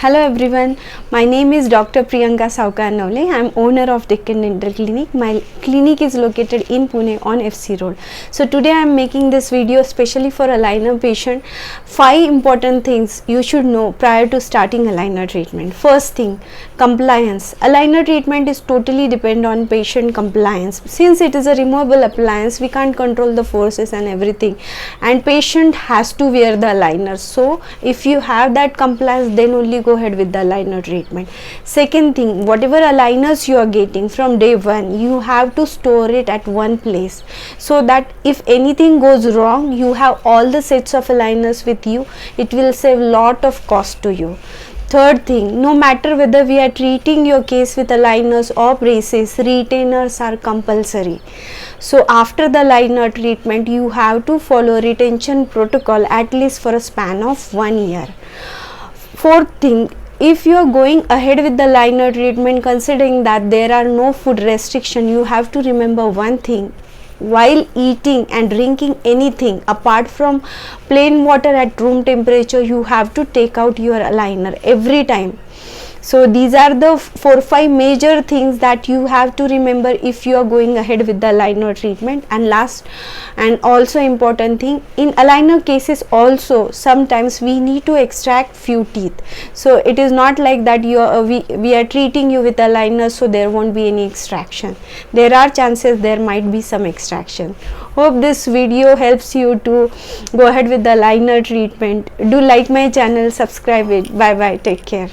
Hello everyone, my name is Dr. Priyanka. I am owner of Deccan Dental Clinic. My clinic is located in Pune on FC Road. So today I am making this video especially for aligner patient. 5 important things you should know prior to starting aligner treatment. First thing, compliance. Aligner treatment is totally depend on patient compliance. Since it is a removable appliance, we can't control the forces and everything, and patient has to wear the aligner. So if you have that compliance, then only go ahead with the aligner treatment. Second thing, whatever aligners you are getting from day one, you have to store it at one place so that if anything goes wrong, you have all the sets of aligners with you. It will save lot of cost to you. Third thing, no matter whether we are treating your case with aligners or braces, retainers are compulsory. So after the aligner treatment, you have to follow retention protocol at least for a span of 1 year. Fourth thing, if you are going ahead with the aligner treatment, considering that there are no food restriction, you have to remember one thing. While eating and drinking anything apart from plain water at room temperature, you have to take out your aligner every time. So these are the 4-5 major things that you have to remember if you are going ahead with the aligner treatment. And last and also important thing, in aligner cases also sometimes we need to extract few teeth. So it is not like that we are treating you with aligner, so there won't be any extraction. There are chances there might be some extraction. Hope this video helps you to go ahead with the aligner treatment. Do like my channel, subscribe it. Bye bye, take care.